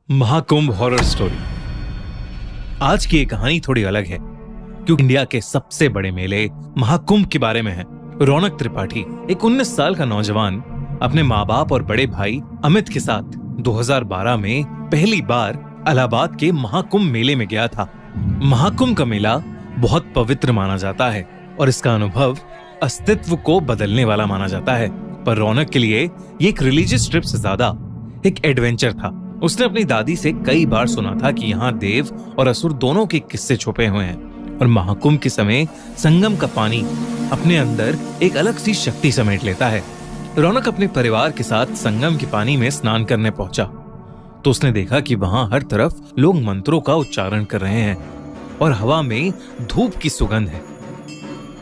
Mahakumbh horror story. आज की ये कहानी थोड़ी अलग है क्योंकि इंडिया के सबसे बड़े मेले महाकुंभ के बारे में है। रौनक त्रिपाठी एक 19 साल का नौजवान अपने माँ बाप और बड़े भाई अमित के साथ 2012 में पहली बार इलाहाबाद के महाकुंभ मेले में गया था। महाकुंभ का मेला बहुत पवित्र माना जाता है और इसका अनुभव अस्तित्व को बदलने वाला माना जाता है, पर रौनक के लिए ये एक रिलीजियस ट्रिप से ज्यादा एक एडवेंचर था। उसने अपनी दादी से कई बार सुना था कि यहाँ देव और असुर दोनों के किस्से छुपे हुए हैं और महाकुंभ के समय संगम का पानी अपने अंदर एक अलग सी शक्ति समेट लेता है। रौनक अपने परिवार के साथ संगम के पानी में स्नान करने पहुंचा तो उसने देखा कि वहां हर तरफ लोग मंत्रों का उच्चारण कर रहे हैं और हवा में धूप की सुगंध है।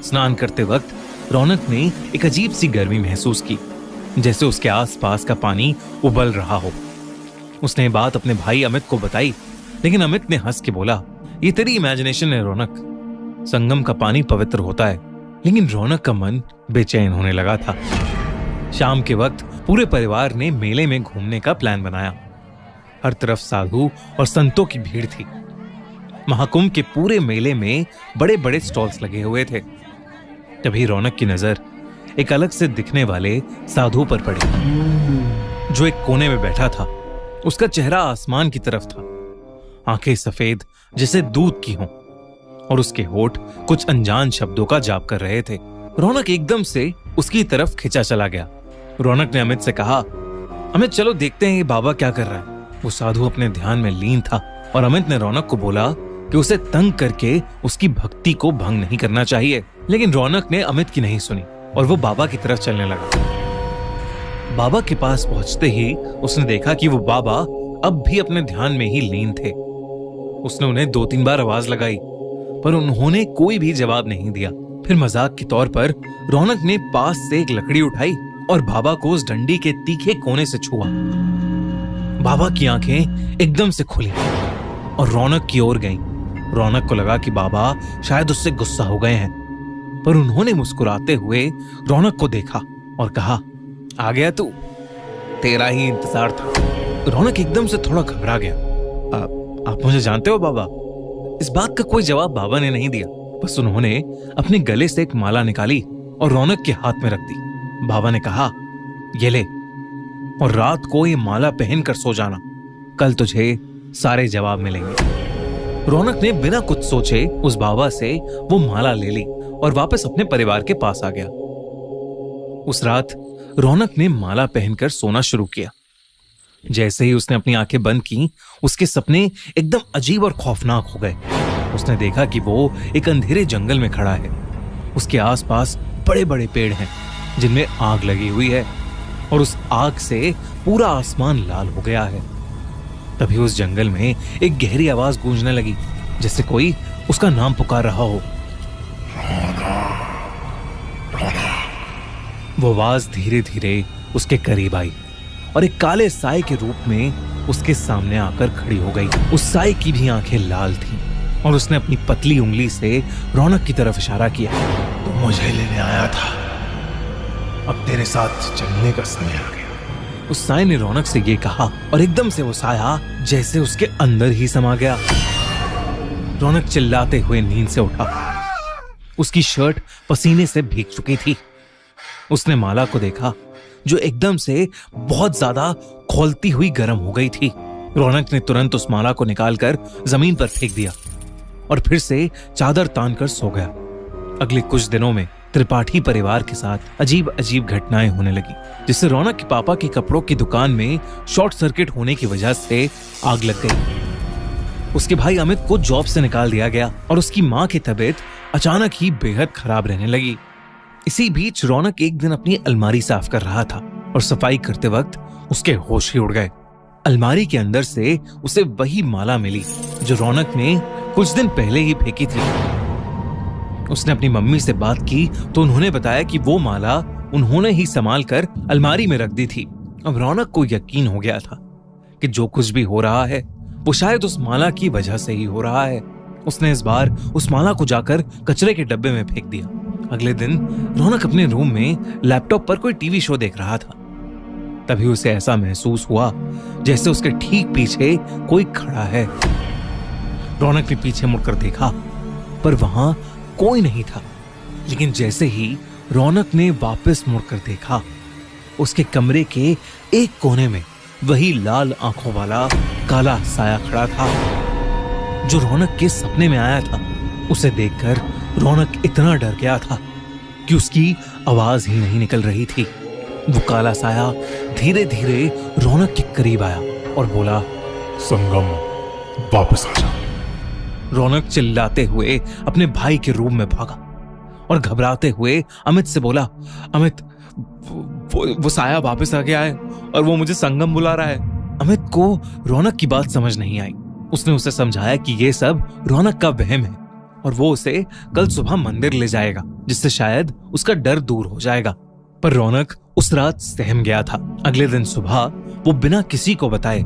स्नान करते वक्त रौनक ने एक अजीब सी गर्मी महसूस की, जैसे उसके आसपास का पानी उबल रहा हो। उसने ये बात अपने भाई अमित को बताई, लेकिन अमित ने हंस के बोला, ये तेरी इमेजिनेशन है रौनक, संगम का पानी पवित्र होता है। लेकिन रौनक का मन बेचैन होने लगा था। शाम के वक्त पूरे परिवार ने मेले में घूमने का प्लान बनाया। हर तरफ साधु और संतों की भीड़ थी। महाकुंभ के पूरे मेले में बड़े बड़े स्टॉल्स लगे हुए थे। तभी रौनक की नजर एक अलग से दिखने वाले साधु पर पड़ी, जो एक कोने में बैठा था। उसका चेहरा आसमान की तरफ था, आंखें सफेद जैसे दूध की हों और उसके होठ कुछ अनजान शब्दों का जाप कर रहे थे। रौनक एकदम से उसकी तरफ खिंचा चला गया। रौनक ने अमित से कहा, अमित चलो देखते हैं ये बाबा क्या कर रहा है। वो साधु अपने ध्यान में लीन था और अमित ने रौनक को बोला कि उसे तंग करके उसकी भक्ति को भंग नहीं करना चाहिए। लेकिन रौनक ने अमित की नहीं सुनी और वो बाबा की तरफ चलने लगा। बाबा के पास पहुंचते ही उसने देखा कि वो बाबा अब भी अपने ध्यान में ही लीन थे। उसने उन्हें 2-3 बार आवाज लगाई, पर उन्होंने कोई भी जवाब नहीं दिया। फिर मजाक के तौर पर रौनक ने पास से एक लकड़ी उठाई और बाबा को उस डंडी के तीखे कोने से छुआ। बाबा की आंखें एकदम से खुली और रौनक की ओर गईं। रौनक को लगा कि बाबा शायद उससे गुस्सा हो गए हैं, पर उन्होंने मुस्कुराते हुए रौनक को देखा और कहा, आ गया तू, तेरा ही इंतजार था। रौनक एकदम से थोड़ा घबरा गया। आप मुझे जानते हो बाबा? इस बात का कोई जवाब बाबा ने नहीं दिया, बस उन्होंने अपने गले से एक माला निकाली और रौनक के हाथ में रख दी। बाबा ने कहा, ये ले और रात को ये माला पहनकर सो जाना, कल तुझे सारे जवाब मिलेंगे। रौनक ने बिना कुछ सोचे उस बाबा से वो माला ले ली और वापस अपने परिवार के पास आ गया। उस रात रौनक ने माला पहनकर सोना शुरू किया। जैसे ही उसने अपनी आंखें बंद की, उसके सपने एकदम अजीब और खौफनाक हो गए। उसने देखा कि वो एक अंधेरे जंगल में खड़ा है। उसके आसपास बड़े बड़े पेड़ हैं जिनमें आग लगी हुई है और उस आग से पूरा आसमान लाल हो गया है। तभी उस जंगल में एक गहरी आवाज गूंजने लगी, जैसे कोई उसका नाम पुकार रहा हो। वो आवाज धीरे धीरे उसके करीब आई और एक काले साए के रूप में उसके सामने आकर खड़ी हो गई। उस साए की भी आंखें लाल थीं और उसने अपनी पतली उंगली से रौनक की तरफ इशारा किया। तो मुझे लेने आया था, अब तेरे साथ चलने का समय आ गया। उस साए ने रौनक से ये कहा और एकदम से वो साया जैसे उसके अंदर ही समा गया। रौनक चिल्लाते हुए नींद से उठा। उसकी शर्ट पसीने से भीग चुकी थी। उसने माला को देखा जो एकदम से बहुत ज्यादा खौलती हुई गर्म हो गई थी। रौनक ने तुरंत उस माला को निकालकर जमीन पर फेंक दिया और फिर से चादर तानकर सो गया। अगले कुछ दिनों में त्रिपाठी परिवार के साथ अजीब अजीब घटनाएं होने लगी, जिससे रौनक के पापा की कपड़ों की दुकान में शॉर्ट सर्किट होने की वजह से आग लग गई। उसके भाई अमित को जॉब से निकाल दिया गया और उसकी मां की तबीयत अचानक ही बेहद खराब रहने लगी। इसी बीच रौनक एक दिन अपनी अलमारी साफ कर रहा था और सफाई करते वक्त उसके होश ही उड़ गए। अलमारी के अंदर से उसे वही माला मिली जो रौनक ने कुछ दिन पहले ही फेंकी थी। उसने अपनी मम्मी से बात की तो उन्होंने बताया कि वो माला उन्होंने ही संभाल कर अलमारी में रख दी थी। अब रौनक को यकीन हो गया था कि जो कुछ भी हो रहा है वो शायद उस माला की वजह से ही हो रहा है। उसने इस बार उस माला को जाकर कचरे के डब्बे में फेंक दिया। अगले दिन रौनक अपने रूम में लैपटॉप पर कोई टीवी शो देख रहा था। तभी उसे ऐसा महसूस हुआ जैसे उसके ठीक पीछे कोई खड़ा है। रौनक ने पीछे मुड़कर देखा, पर वहां कोई नहीं था। लेकिन जैसे ही रौनक ने वापस मुड़कर देखा, उसके कमरे के एक कोने में वही लाल आंखों वाला काला साया खड़ा था जो रौनक के सपने में आया था। उसे देखकर रौनक इतना डर गया था कि उसकी आवाज ही नहीं निकल रही थी। वो काला साया धीरे धीरे रौनक के करीब आया और बोला, संगम, वापस आ जा। रौनक चिल्लाते हुए अपने भाई के रूम में भागा और घबराते हुए अमित से बोला, अमित, वो साया वापस आ गया है और वो मुझे संगम बुला रहा है। अमित को रौनक की बात समझ नहीं आई। उसने उसे समझाया कि ये सब रौनक का वहम है और वो उसे कल सुबह मंदिर ले जाएगा, जिससे शायद उसका डर दूर हो जाएगा। पर रौनक उस रात सहम गया था। अगले दिन सुबह वो बिना किसी को बताए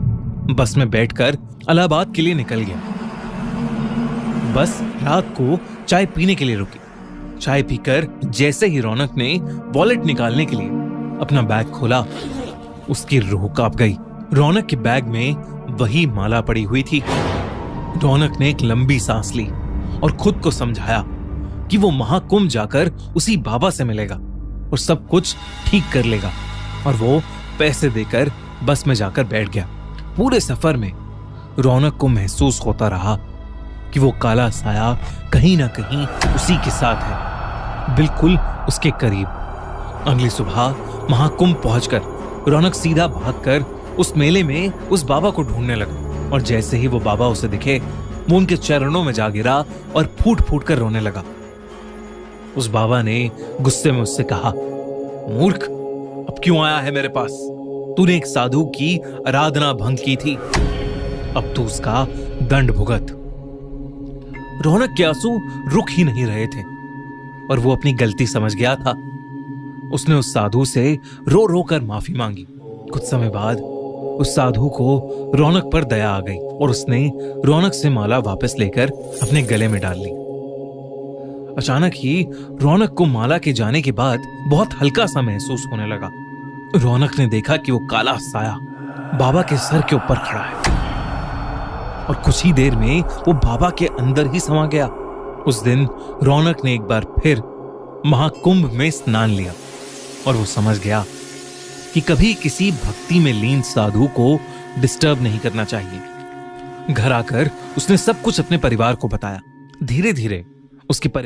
बस में बैठकर इलाहाबाद के लिए निकल गया। बस रात को चाय पीने के लिए रुकी। चाय पीकर जैसे ही रौनक ने वॉलेट निकालने के लिए अपना बैग खोला, उसकी रूह कांप गई। रौनक के बैग में वही माला पड़ी हुई थी। रौनक ने एक लंबी सांस ली और खुद को समझाया कि वो महाकुंभ जाकर उसी बाबा से मिलेगा और सब कुछ ठीक कर लेगा। और वो पैसे देकर बस में जाकर बैठ गया। पूरे सफर में रौनक को महसूस होता रहा कि वो काला साया कहीं ना कहीं उसी के साथ है, बिल्कुल उसके करीब। अगली सुबह महाकुंभ पहुंचकर रौनक सीधा भागकर उस मेले में उस बाबा को ढूंढने लगा। और जैसे ही वो बाबा उसे दिखे, वो उनके चरणों में जा गिरा और फूट फूट कर रोने लगा। उस बाबा ने गुस्से में उससे कहा, मूर्ख, अब क्यों आया है मेरे पास? तूने एक साधु की आराधना भंग की थी, अब तू उसका दंड भुगत। रौनक के आंसू रुक ही नहीं रहे थे और वो अपनी गलती समझ गया था। उसने उस साधु से रो रो कर माफी मांगी। कुछ समय बाद उस साधु को रौनक पर दया आ गई और उसने रौनक से माला वापस लेकर अपने गले में डाल ली। अचानक ही रौनक को माला के जाने के बाद बहुत हल्का सा महसूस होने लगा। रौनक ने देखा कि वो काला साया बाबा के सर के ऊपर खड़ा है और कुछ ही देर में वो बाबा के अंदर ही समा गया। उस दिन रौनक ने एक बार फिर महाकुंभ में स्नान लिया और वो समझ गया कि कभी किसी भक्ति में लीन साधु को डिस्टर्ब नहीं करना चाहिए। घर आकर उसने सब कुछ अपने परिवार को बताया। धीरे धीरे उसके